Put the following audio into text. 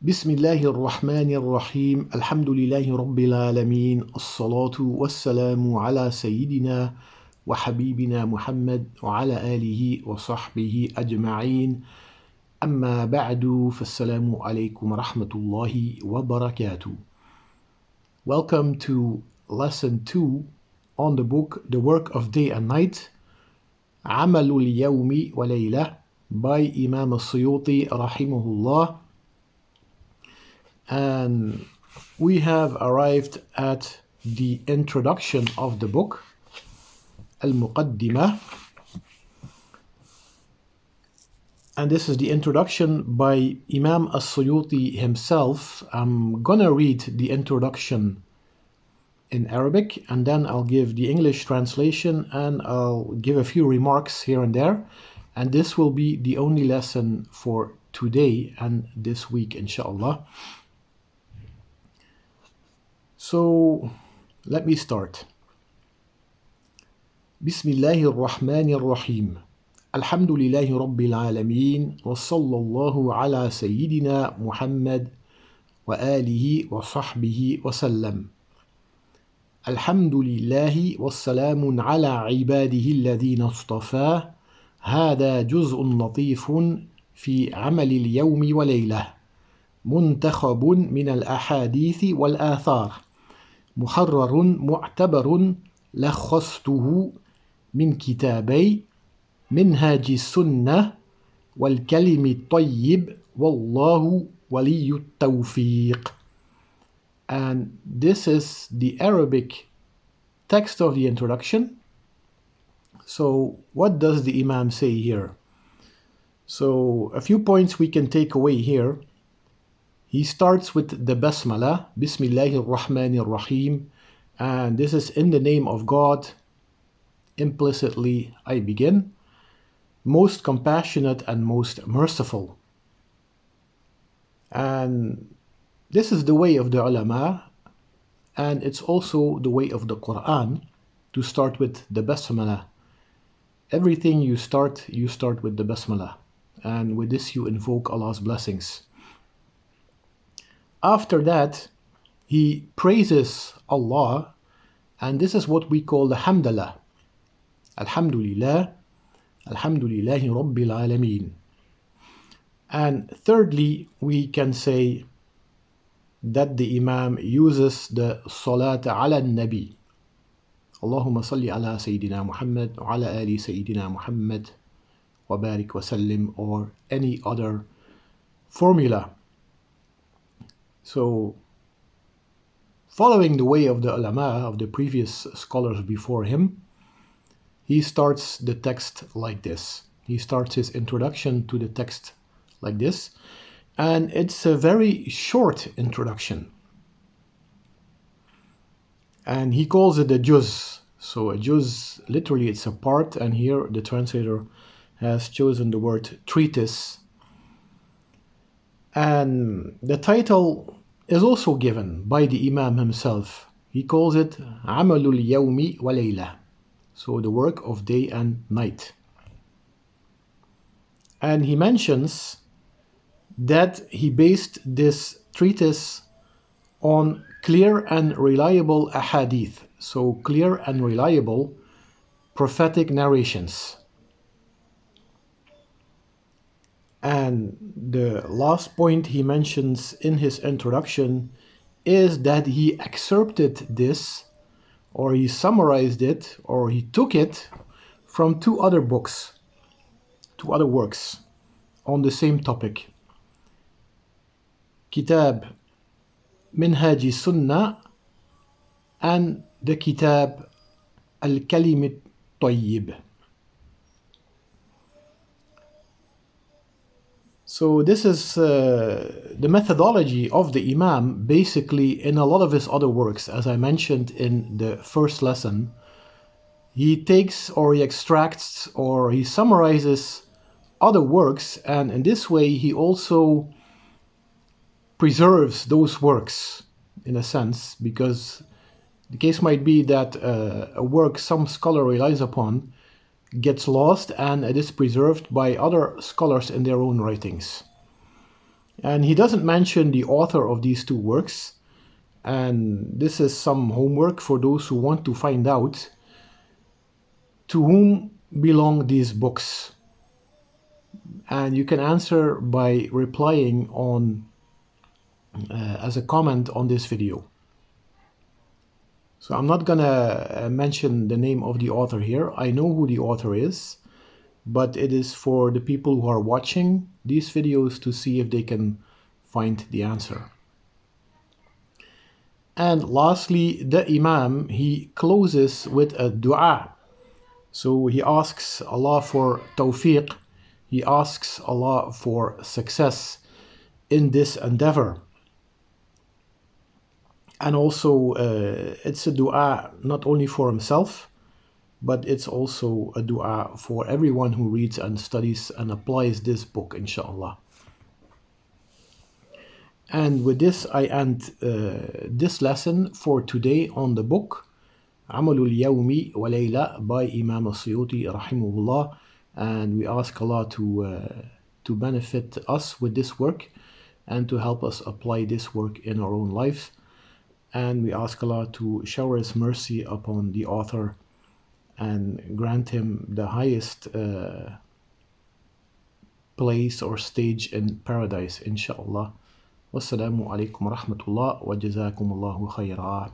بسم الله الرحمن الرحيم الحمد لله رب العالمين الصلاة والسلام على سيدنا وحبيبنا محمد وعلى آله وصحبه أجمعين أما بعد فالسلام عليكم ورحمة الله وبركاته. Welcome to lesson 2 on the book The Work of Day and Night عمل اليوم وليلة by Imam al-Suyuti rahimahullah. And we have arrived at the introduction of the book, Al-Muqaddimah. And this is the introduction by Imam al-Suyuti himself. I'm gonna read the introduction in Arabic, and then I'll give the English translation, and I'll give a few remarks here and there. And this will be the only lesson for today and this week, inshallah. So let me start. Bismillahir Rahmanir Rahim. Alhamdulillahi Rabbil Alameen. Wa sallallahu ala Sayyidina Muhammad wa alihi wa sahbihi wa sallam. Alhamdulillahi wa salamun ala ibadihi alladhina istafah. هذا جزء لطيف في عمل اليوم وليلة منتخب من الأحاديث والآثار محرر معتبر لخصته من كتابي منهاج السنة والكلم الطيب والله ولي التوفيق. And this is the Arabic text of the introduction. So what does the Imam say here? So a few points we can take away here. He starts with the Basmala, Bismillahir Rahmanir Rahim, and this is in the name of God. Implicitly, I begin. Most compassionate and most merciful. And this is the way of the ulama, and it's also the way of the Quran to start with the Basmala. Everything you start with the Basmala, and with this you invoke Allah's blessings. After that, he praises Allah, and this is what we call the Hamdalah. Alhamdulillah, Alhamdulillahi Rabbil Alameen. And thirdly, we can say that the Imam uses the Salat ala Nabi. Allahumma salli ala Sayyidina Muhammad wa ala ali Sayyidina Muhammad wa barik wa sallim, or any other formula. So, following the way of the ulama, of the previous scholars before him, he starts the text like this. He starts his introduction to the text like this. And it's a very short introduction. And he calls it a juz. So a juz, literally it's a part, and here the translator has chosen the word treatise. And the title is also given by the Imam himself. He calls it Amalul Yawmi wa Layla. So the work of day and night. And he mentions that he based this treatise on clear and reliable ahadith, so clear and reliable prophetic narrations. And the last point he mentions in his introduction is that he excerpted this, or he summarized it, or he took it from two other works on the same topic. Kitab Minhaj Sunnah and the Kitab Al-Kalim Tayyib. So this is the methodology of the Imam, basically in a lot of his other works. As I mentioned in the first lesson, he takes or he extracts or he summarizes other works, and in this way he also preserves those works in a sense, because the case might be that a work some scholar relies upon gets lost and it is preserved by other scholars in their own writings. And he doesn't mention the author of these two works. And this is some homework for those who want to find out to whom belong these books. And you can answer by replying on as a comment on this video. So I'm not gonna mention the name of the author here. I know who the author is, but it is for the people who are watching these videos to see if they can find the answer. And lastly, the Imam, he closes with a dua. So he asks Allah for tawfiq, he asks Allah for success in this endeavor. And also it's a dua not only for himself, but it's also a dua for everyone who reads and studies and applies this book, inshallah. And with this, I end this lesson for today on the book Amalul Yawmi wa Layla by Imam al-Suyuti rahimahullah. And we ask Allah to benefit us with this work and to help us apply this work in our own lives. And we ask Allah to shower His mercy upon the author and grant him the highest place or stage in paradise, inshallah. Wassalamu alaikum wa rahmatullah wa jazakumullahu khayra.